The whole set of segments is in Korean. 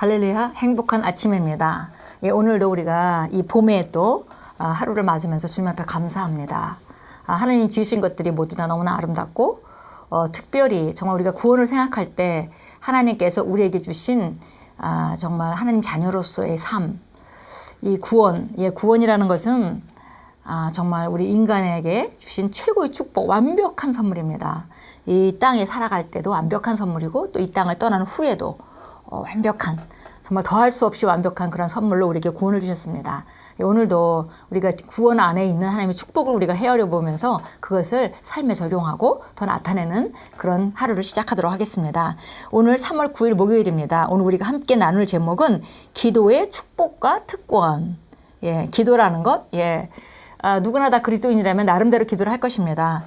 할렐루야, 행복한 아침입니다. 예, 오늘도 우리가 이 봄에 또 하루를 맞으면서 주님 앞에 감사합니다. 하나님 지으신 것들이 모두 다 너무나 아름답고 특별히 정말 우리가 구원을 생각할 때 하나님께서 우리에게 주신 정말 하나님 자녀로서의 삶, 이 구원, 구원이라는 것은 정말 우리 인간에게 주신 최고의 축복, 완벽한 선물입니다. 이 땅에 살아갈 때도 완벽한 선물이고 또 이 땅을 떠나는 후에도 완벽한, 정말 더할 수 없이 완벽한 그런 선물로 우리에게 구원을 주셨습니다. 오늘도 우리가 구원 안에 있는 하나님의 축복을 우리가 헤아려 보면서 그것을 삶에 적용하고 더 나타내는 그런 하루를 시작하도록 하겠습니다. 오늘 3월 9일 목요일입니다. 오늘 우리가 함께 나눌 제목은 기도의 축복과 특권. 기도라는 것. 누구나 다 그리스도인이라면 나름대로 기도를 할 것입니다.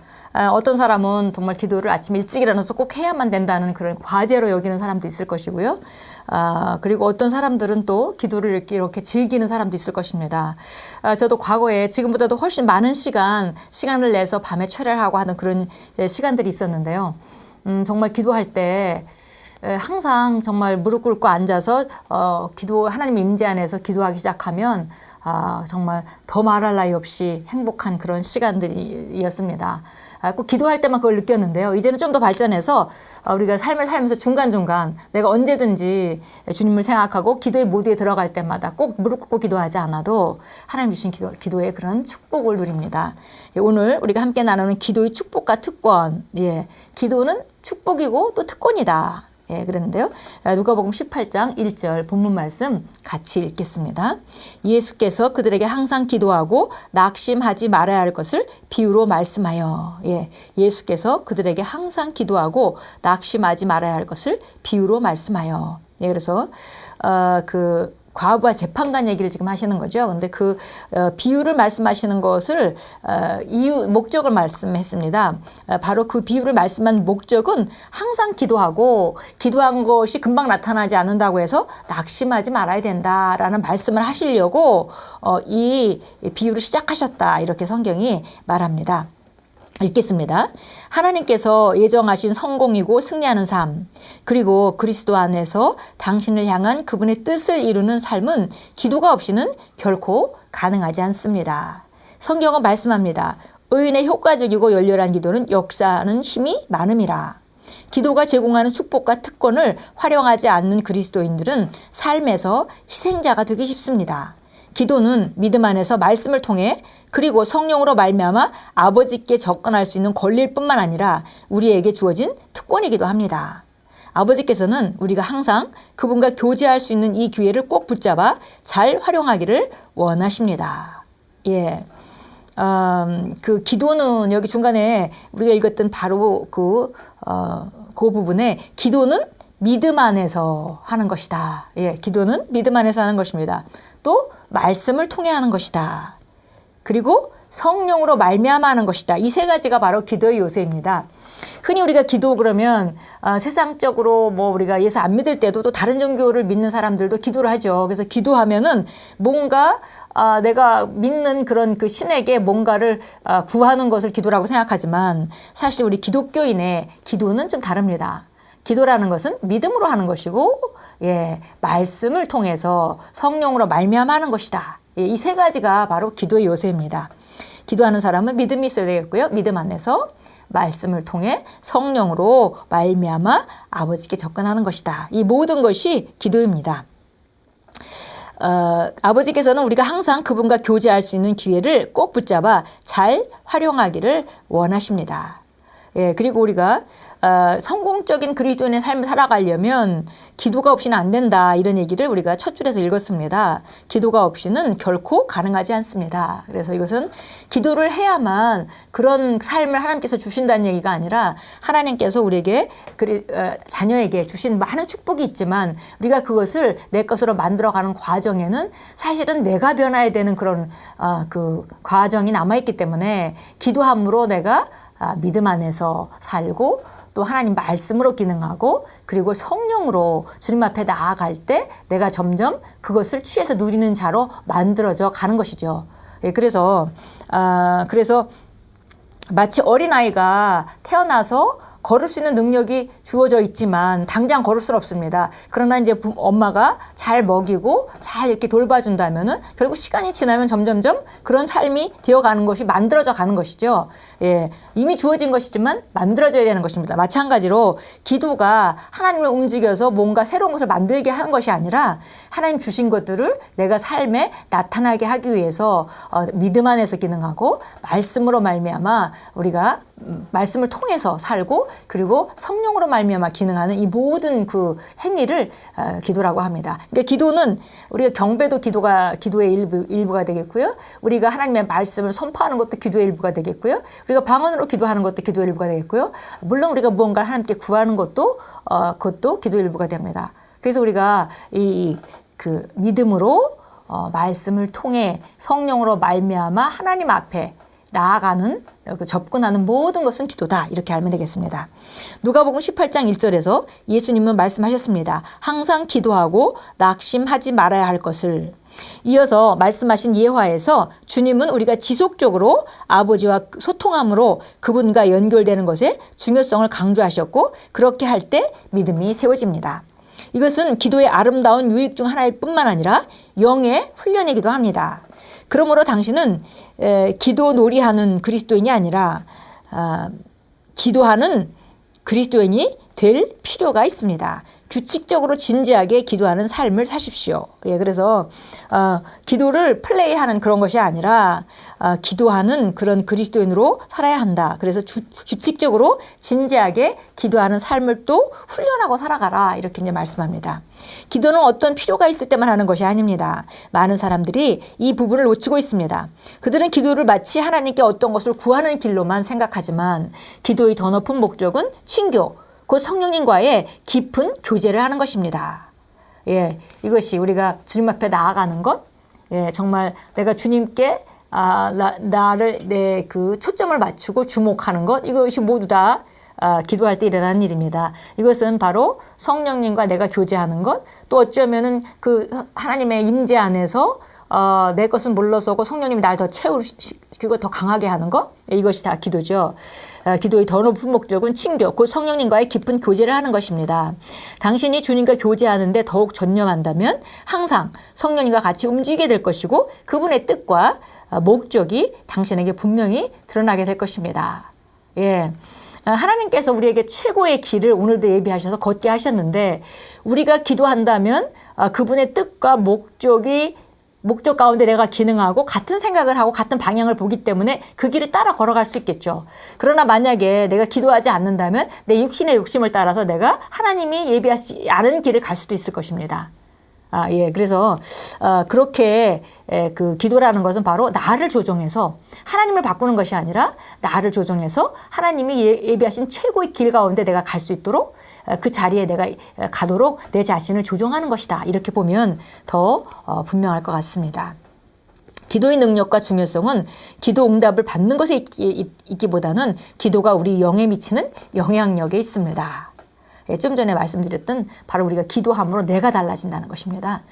어떤 사람은 정말 기도를 아침 일찍 일어나서 꼭 해야만 된다는 그런 과제로 여기는 사람도 있을 것이고요. 그리고 어떤 사람들은 또 기도를 이렇게 즐기는 사람도 있을 것입니다. 저도 과거에 지금보다도 훨씬 많은 시간을 내서 밤에 철야하고 하는 그런 시간들이 있었는데요. 정말 기도할 때 항상 정말 무릎 꿇고 앉아서 하나님 임재 안에서 기도하기 시작하면 정말 더 말할 나위 없이 행복한 그런 시간들이었습니다. 꼭 기도할 때만 그걸 느꼈는데요. 이제는 좀 더 발전해서 우리가 삶을 살면서 중간중간 내가 언제든지 주님을 생각하고 기도의 모드에 들어갈 때마다 꼭 무릎 꿇고 기도하지 않아도 하나님 주신 기도의 그런 축복을 누립니다. 오늘 우리가 함께 나누는 기도의 축복과 특권. 기도는 축복이고 또 특권이다. 그랬는데요. 누가복음 18장 1절 본문 말씀 같이 읽겠습니다. 예수께서 그들에게 항상 기도하고 낙심하지 말아야 할 것을 비유로 말씀하여. 예수께서 그들에게 항상 기도하고 낙심하지 말아야 할 것을 비유로 말씀하여. 그래서 과부와 재판관 얘기를 지금 하시는 거죠. 근데 그 비유를 말씀하시는 것을 목적을 말씀했습니다. 바로 그 비유를 말씀한 목적은 항상 기도하고 기도한 것이 금방 나타나지 않는다고 해서 낙심하지 말아야 된다라는 말씀을 하시려고 이 비유를 시작하셨다. 이렇게 성경이 말합니다. 읽겠습니다. 하나님께서 예정하신 성공이고 승리하는 삶, 그리고 그리스도 안에서 당신을 향한 그분의 뜻을 이루는 삶은 기도가 없이는 결코 가능하지 않습니다. 성경은 말씀합니다. 의인의 효과적이고 열렬한 기도는 역사하는 힘이 많음이라. 기도가 제공하는 축복과 특권을 활용하지 않는 그리스도인들은 삶에서 희생자가 되기 쉽습니다. 기도는 믿음 안에서 말씀을 통해 그리고 성령으로 말미암아 아버지께 접근할 수 있는 권리일 뿐만 아니라 우리에게 주어진 특권이기도 합니다. 아버지께서는 우리가 항상 그분과 교제할 수 있는 이 기회를 꼭 붙잡아 잘 활용하기를 원하십니다. 그 기도는 여기 중간에 우리가 읽었던 바로 그 부분에 기도는 믿음 안에서 하는 것이다. 기도는 믿음 안에서 하는 것입니다. 또 말씀을 통해 하는 것이다. 그리고 성령으로 말미암아 하는 것이다. 이 세 가지가 바로 기도의 요소입니다. 흔히 우리가 기도 그러면 세상적으로 우리가 예수 안 믿을 때도 또 다른 종교를 믿는 사람들도 기도를 하죠. 그래서 기도하면은 뭔가 내가 믿는 그런 그 신에게 뭔가를 구하는 것을 기도라고 생각하지만 사실 우리 기독교인의 기도는 좀 다릅니다. 기도라는 것은 믿음으로 하는 것이고 말씀을 통해서 성령으로 말미암아 하는 것이다. 이 세 가지가 바로 기도의 요소입니다. 기도하는 사람은 믿음이 있어야 되겠고요. 믿음 안에서 말씀을 통해 성령으로 말미암아 아버지께 접근하는 것이다. 이 모든 것이 기도입니다. 아버지께서는 우리가 항상 그분과 교제할 수 있는 기회를 꼭 붙잡아 잘 활용하기를 원하십니다. 그리고 우리가 성공적인 그리스도인의 삶을 살아가려면 기도가 없이는 안 된다. 이런 얘기를 우리가 첫 줄에서 읽었습니다. 기도가 없이는 결코 가능하지 않습니다. 그래서 이것은 기도를 해야만 그런 삶을 하나님께서 주신다는 얘기가 아니라 하나님께서 우리에게 자녀에게 주신 많은 축복이 있지만 우리가 그것을 내 것으로 만들어가는 과정에는 사실은 내가 변화해야 되는 그런 그 과정이 남아있기 때문에 기도함으로 내가 믿음 안에서 살고 또 하나님 말씀으로 기능하고 그리고 성령으로 주님 앞에 나아갈 때 내가 점점 그것을 취해서 누리는 자로 만들어져 가는 것이죠. 그래서 마치 어린아이가 태어나서 걸을 수 있는 능력이 주어져 있지만 당장 걸을 수는 없습니다. 그러나 이제 엄마가 잘 먹이고 잘 이렇게 돌봐준다면은 결국 시간이 지나면 점점점 그런 삶이 되어가는 것이 만들어져 가는 것이죠. 예, 이미 주어진 것이지만 만들어져야 되는 것입니다. 마찬가지로 기도가 하나님을 움직여서 뭔가 새로운 것을 만들게 하는 것이 아니라 하나님 주신 것들을 내가 삶에 나타나게 하기 위해서 믿음 안에서 기능하고 말씀으로 말미암아 우리가 말씀을 통해서 살고 그리고 성령으로 말미암아 기능하는 이 모든 그 행위를 기도라고 합니다. 그러니까 기도는 우리가 경배도 기도의 일부가 되겠고요. 우리가 하나님의 말씀을 선포하는 것도 기도의 일부가 되겠고요. 우리가 방언으로 기도하는 것도 기도의 일부가 되겠고요. 물론 우리가 무언가를 하나님께 구하는 것도 그것도 기도의 일부가 됩니다. 그래서 우리가 그 믿음으로 말씀을 통해 성령으로 말미암아 하나님 앞에 나아가는 접근하는 모든 것은 기도다 이렇게 알면 되겠습니다. 누가복음 18장 1절에서 예수님은 말씀하셨습니다. 항상 기도하고 낙심하지 말아야 할 것을. 이어서 말씀하신 예화에서 주님은 우리가 지속적으로 아버지와 소통함으로 그분과 연결되는 것의 중요성을 강조하셨고 그렇게 할 때 믿음이 세워집니다. 이것은 기도의 아름다운 유익 중 하나일 뿐만 아니라 영의 훈련이기도 합니다. 그러므로 당신은 기도 놀이하는 그리스도인이 아니라 기도하는 그리스도인이 될 필요가 있습니다. 규칙적으로 진지하게 기도하는 삶을 사십시오. 예, 그래서 기도를 플레이하는 그런 것이 아니라 기도하는 그런 그리스도인으로 살아야 한다. 그래서 규칙적으로 진지하게 기도하는 삶을 또 훈련하고 살아가라 이렇게 이제 말씀합니다. 기도는 어떤 필요가 있을 때만 하는 것이 아닙니다. 많은 사람들이 이 부분을 놓치고 있습니다. 그들은 기도를 마치 하나님께 어떤 것을 구하는 길로만 생각하지만 기도의 더 높은 목적은 친교, 곧 성령님과의 깊은 교제를 하는 것입니다. 예, 이것이 우리가 주님 앞에 나아가는 것, 예, 정말 내가 주님께 나를 내 그 초점을 맞추고 주목하는 것, 이것이 모두 다 기도할 때 일어나는 일입니다. 이것은 바로 성령님과 내가 교제하는 것, 또 어쩌면은 그 하나님의 임재 안에서 내 것은 물러서고 성령님이 날 더 채우시고 더 강하게 하는 것, 이것이 다 기도죠. 기도의 더 높은 목적은 친교, 곧 성령님과의 깊은 교제를 하는 것입니다. 당신이 주님과 교제하는데 더욱 전념한다면 항상 성령님과 같이 움직이게 될 것이고 그분의 뜻과 목적이 당신에게 분명히 드러나게 될 것입니다. 예. 하나님께서 우리에게 최고의 길을 오늘도 예비하셔서 걷게 하셨는데 우리가 기도한다면 그분의 뜻과 목적 가운데 내가 기능하고 같은 생각을 하고 같은 방향을 보기 때문에 그 길을 따라 걸어갈 수 있겠죠. 그러나 만약에 내가 기도하지 않는다면 내 육신의 욕심을 따라서 내가 하나님이 예비하지 않은 길을 갈 수도 있을 것입니다. 예. 그래서, 그렇게, 그 기도라는 것은 바로 나를 조정해서 하나님을 바꾸는 것이 아니라 나를 조정해서 하나님이 예비하신 최고의 길 가운데 내가 갈 수 있도록 그 자리에 내가 가도록 내 자신을 조정하는 것이다. 이렇게 보면 더 분명할 것 같습니다. 기도의 능력과 중요성은 기도 응답을 받는 것에 있기보다는 기도가 우리 영에 미치는 영향력에 있습니다. 예, 좀 전에 말씀드렸던 바로 우리가 기도함으로 내가 달라진다는 것입니다.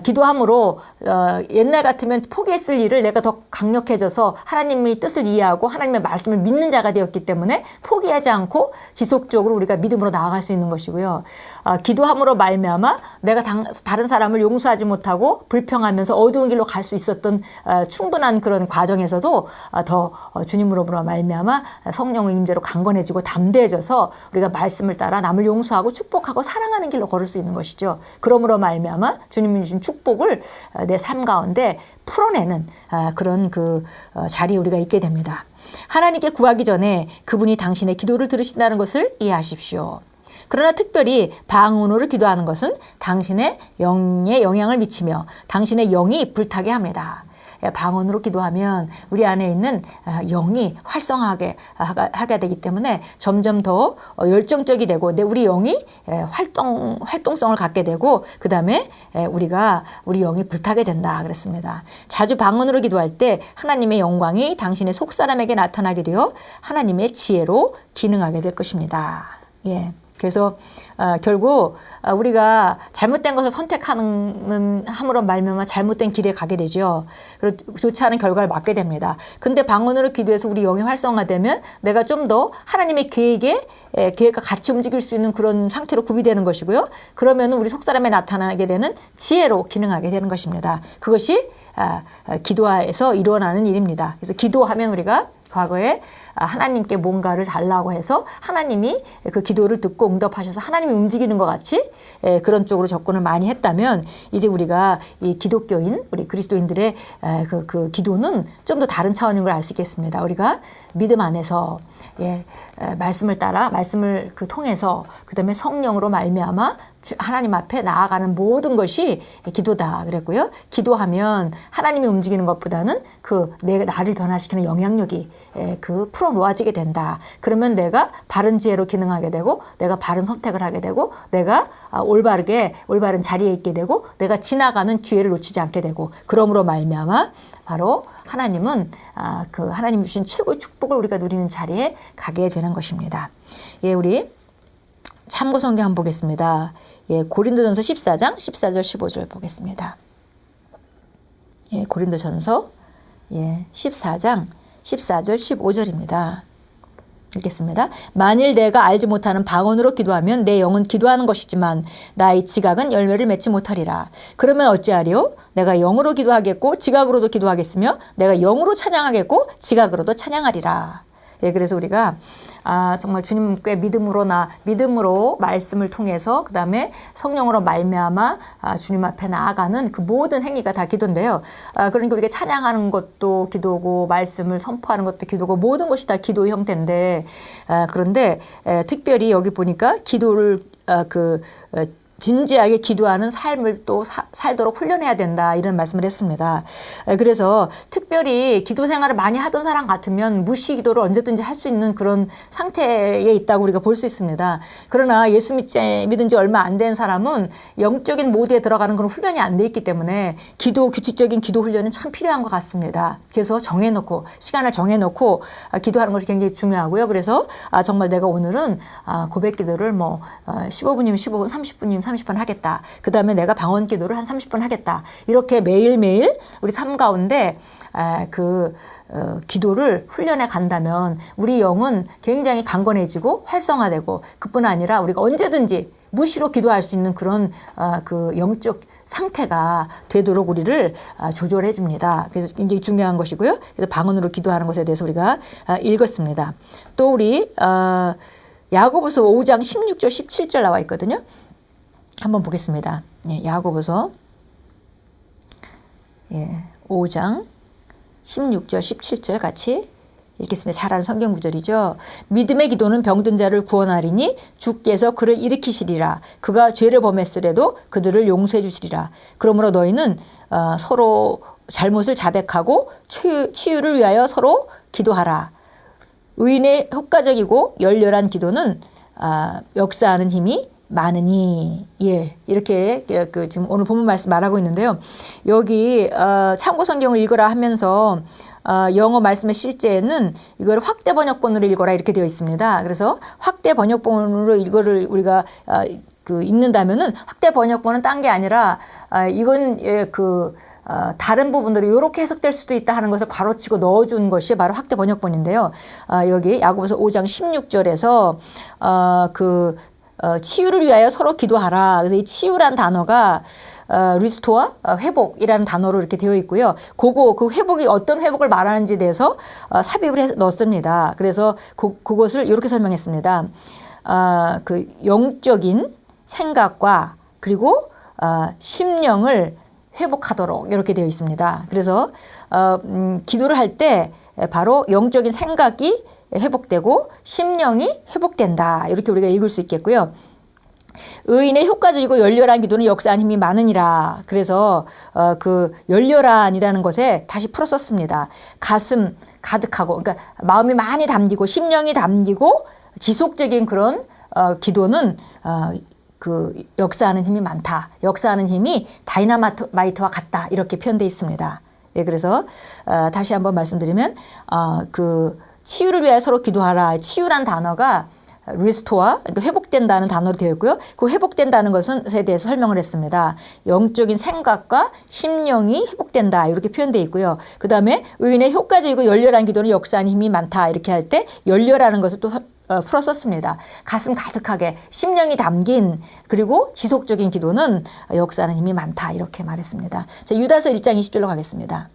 기도함으로 옛날 같으면 포기했을 일을 내가 더 강력해져서 하나님의 뜻을 이해하고 하나님의 말씀을 믿는 자가 되었기 때문에 포기하지 않고 지속적으로 우리가 믿음으로 나아갈 수 있는 것이고요. 기도함으로 말미암아 내가 다른 사람을 용서하지 못하고 불평하면서 어두운 길로 갈 수 있었던 충분한 그런 과정에서도 더 주님으로부터 말미암아 성령의 임재로 강건해지고 담대해져서 우리가 말씀을 따라 남을 용서하고 축복하고 사랑하는 길로 걸을 수 있는 것이죠. 그러므로 말미암아 주님이 주신 축복을 내 삶 가운데 풀어내는 그런 그 자리에 우리가 있게 됩니다. 하나님께 구하기 전에 그분이 당신의 기도를 들으신다는 것을 이해하십시오. 그러나 특별히 방언으로 기도하는 것은 당신의 영에 영향을 미치며 당신의 영이 불타게 합니다. 방언으로 기도하면 우리 안에 있는 영이 활성화하게 하게 되기 때문에 점점 더 열정적이 되고 우리 영이 활동성을 갖게 되고 그 다음에 우리 영이 불타게 된다 그랬습니다. 자주 방언으로 기도할 때 하나님의 영광이 당신의 속사람에게 나타나게 되어 하나님의 지혜로 기능하게 될 것입니다. 예. 그래서 결국 우리가 잘못된 것을 선택하는 함으로 말미암아 잘못된 길에 가게 되죠. 그리고 좋지 않은 결과를 맞게 됩니다. 근데 방언으로 기도해서 우리 영이 활성화되면 내가 좀 더 하나님의 계획과 같이 움직일 수 있는 그런 상태로 구비되는 것이고요. 그러면 우리 속사람에 나타나게 되는 지혜로 기능하게 되는 것입니다. 그것이 기도에서 일어나는 일입니다. 그래서 기도하면 우리가 과거에 하나님께 뭔가를 달라고 해서 하나님이 그 기도를 듣고 응답하셔서 하나님이 움직이는 것 같이 그런 쪽으로 접근을 많이 했다면 이제 우리가 이 기독교인 우리 그리스도인들의 그 기도는 좀 더 다른 차원인 걸 알 수 있겠습니다. 우리가 믿음 안에서 말씀을 따라 말씀을 통해서 그다음에 성령으로 말미암아 하나님 앞에 나아가는 모든 것이 기도다 그랬고요. 기도하면 하나님이 움직이는 것보다는 내가 나를 변화시키는 영향력이 풀어 놓아지게 된다. 그러면 내가 바른 지혜로 기능하게 되고 내가 바른 선택을 하게 되고 내가 올바른 자리에 있게 되고 내가 지나가는 기회를 놓치지 않게 되고 그러므로 말미암아 바로 하나님은 하나님 주신 최고의 축복을 우리가 누리는 자리에 가게 되는 것입니다. 우리 참고 성경 한번 보겠습니다. 고린도전서 14장 14절 15절 보겠습니다. 고린도전서 14장 14절 15절입니다. 읽겠습니다. 만일 내가 알지 못하는 방언으로 기도하면 내 영은 기도하는 것이지만 나의 지각은 열매를 맺지 못하리라. 그러면 어찌하리요? 내가 영으로 기도하겠고 지각으로도 기도하겠으며 내가 영으로 찬양하겠고 지각으로도 찬양하리라. 그래서 우리가 정말 주님께 믿음으로 말씀을 통해서 그다음에 성령으로 말미암아 주님 앞에 나아가는 그 모든 행위가 다 기도인데요. 그러니까 우리가 찬양하는 것도 기도고 말씀을 선포하는 것도 기도고 모든 것이 다 기도의 형태인데 그런데 특별히 여기 보니까 기도를 진지하게 기도하는 삶을 또 살도록 훈련해야 된다 이런 말씀을 했습니다. 그래서 특별히 기도 생활을 많이 하던 사람 같으면 무시 기도를 언제든지 할 수 있는 그런 상태에 있다고 우리가 볼 수 있습니다. 그러나 예수 믿은 지 얼마 안 된 사람은 영적인 모드에 들어가는 그런 훈련이 안 돼 있기 때문에 규칙적인 기도 훈련은 참 필요한 것 같습니다. 그래서 시간을 정해놓고 기도하는 것이 굉장히 중요하고요. 그래서 정말 내가 오늘은 고백 기도를 15분이면 15분, 30분이면 30분 하겠다. 그 다음에 내가 방언 기도를 한 30분 하겠다. 이렇게 매일매일 우리 삶 가운데 기도를 훈련해 간다면 우리 영은 굉장히 강건해지고 활성화되고 그뿐 아니라 우리가 언제든지 무시로 기도할 수 있는 그런 영적 상태가 되도록 우리를 조절해 줍니다. 그래서 굉장히 중요한 것이고요. 그래서 방언으로 기도하는 것에 대해서 우리가 읽었습니다. 또 우리 야고보서 5장 16절 17절 나와 있거든요. 한번 보겠습니다. 야고보서 5장 16절 17절 같이 읽겠습니다. 잘 아는 성경 구절이죠. 믿음의 기도는 병든 자를 구원하리니 주께서 그를 일으키시리라. 그가 죄를 범했으래도 그들을 용서해 주시리라. 그러므로 너희는 서로 잘못을 자백하고 치유를 위하여 서로 기도하라. 의인의 효과적이고 열렬한 기도는 역사하는 힘이 많으니 이렇게 지금 오늘 본문 말씀 말하고 있는데요. 여기 참고 성경을 읽어라 하면서 영어 말씀의 실제는 이걸 확대 번역본으로 읽어라 이렇게 되어 있습니다. 그래서 확대 번역본으로 이거를 우리가 읽는다면은 확대 번역본은 딴 게 아니라 이건 다른 부분들이 이렇게 해석될 수도 있다 하는 것을 괄호치고 넣어준 것이 바로 확대 번역본인데요. 여기 야고보서 5장 16절에서 치유를 위하여 서로 기도하라. 그래서 이 치유란 단어가 리스토어, 회복이라는 단어로 이렇게 되어 있고요. 그 회복이 어떤 회복을 말하는지에 대해서 삽입을 해서 넣습니다. 그래서 그것을 이렇게 설명했습니다. 영적인 생각과 그리고 심령을 회복하도록 이렇게 되어 있습니다. 그래서 기도를 할 때 바로 영적인 생각이 회복되고 심령이 회복된다. 이렇게 우리가 읽을 수 있겠고요. 의인의 효과적이고 열렬한 기도는 역사한 힘이 많으니라. 그래서 열렬한이라는 것에 다시 풀어 썼습니다. 가슴 가득하고 그러니까 마음이 많이 담기고 심령이 담기고 지속적인 그런 기도는 역사하는 힘이 많다. 역사하는 힘이 다이너마이트와 같다. 이렇게 표현되어 있습니다. 그래서 다시 한번 말씀드리면 치유를 위하여 서로 기도하라. 치유란 단어가 restore, 그러니까 회복된다는 단어로 되어 있고요. 그 회복된다는 것에 대해서 설명을 했습니다. 영적인 생각과 심령이 회복된다 이렇게 표현되어 있고요. 그 다음에 의인의 효과적이고 열렬한 기도는 역사하는 힘이 많다 이렇게 할 때 열렬하는 것을 또 풀었었습니다. 가슴 가득하게 심령이 담긴 그리고 지속적인 기도는 역사하는 힘이 많다 이렇게 말했습니다. 자, 유다서 1장 20절로 가겠습니다.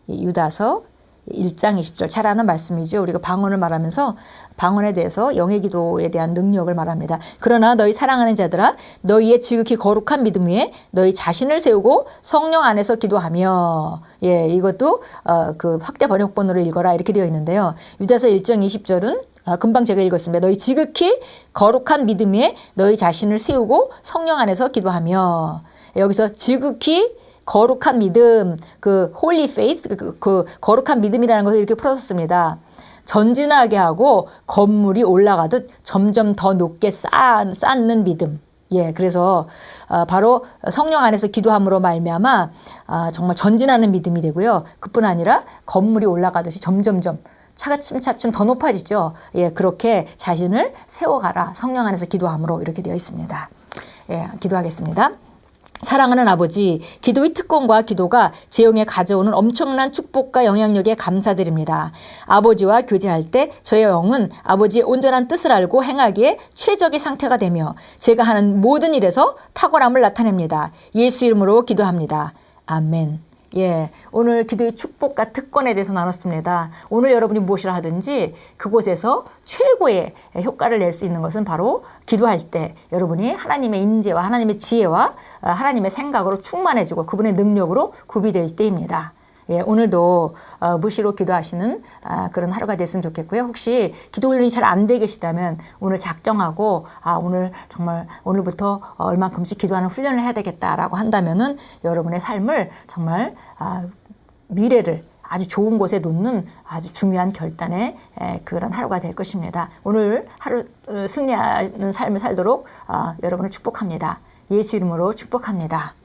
유다서 1장 20절 잘 아는 말씀이죠. 우리가 방언을 말하면서 방언에 대해서 영의 기도에 대한 능력을 말합니다. 그러나 너희 사랑하는 자들아 너희의 지극히 거룩한 믿음 위에 너희 자신을 세우고 성령 안에서 기도하며 예, 이것도 그 확대 번역본으로 읽어라 이렇게 되어 있는데요. 유다서 1장 20절은 금방 제가 읽었습니다. 너희 지극히 거룩한 믿음 위에 너희 자신을 세우고 성령 안에서 기도하며 여기서 지극히 거룩한 믿음, 그 holy faith, 그 거룩한 믿음이라는 것을 이렇게 풀었습니다. 전진하게 하고 건물이 올라가듯 점점 더 높게 쌓는 믿음. 예, 그래서 바로 성령 안에서 기도함으로 말미암아 정말 전진하는 믿음이 되고요. 그뿐 아니라 건물이 올라가듯이 점점점 차츰차츰 더 높아지죠. 예, 그렇게 자신을 세워가라. 성령 안에서 기도함으로 이렇게 되어 있습니다. 예, 기도하겠습니다. 사랑하는 아버지, 기도의 특권과 기도가 제 영에 가져오는 엄청난 축복과 영향력에 감사드립니다. 아버지와 교제할 때 저의 영은 아버지의 온전한 뜻을 알고 행하기에 최적의 상태가 되며 제가 하는 모든 일에서 탁월함을 나타냅니다. 예수 이름으로 기도합니다. 아멘. 예, 오늘 기도의 축복과 특권에 대해서 나눴습니다. 오늘 여러분이 무엇이라 하든지 그곳에서 최고의 효과를 낼 수 있는 것은 바로 기도할 때 여러분이 하나님의 임재와 하나님의 지혜와 하나님의 생각으로 충만해지고 그분의 능력으로 구비될 때입니다. 예, 오늘도 무시로 기도하시는 그런 하루가 됐으면 좋겠고요. 혹시 기도 훈련이 잘 안 되게 계시다면 오늘 작정하고 오늘 정말 오늘부터 얼만큼씩 기도하는 훈련을 해야 되겠다라고 한다면은 여러분의 삶을 정말 미래를 아주 좋은 곳에 놓는 아주 중요한 결단의 그런 하루가 될 것입니다. 오늘 하루 승리하는 삶을 살도록 여러분을 축복합니다. 예수 이름으로 축복합니다.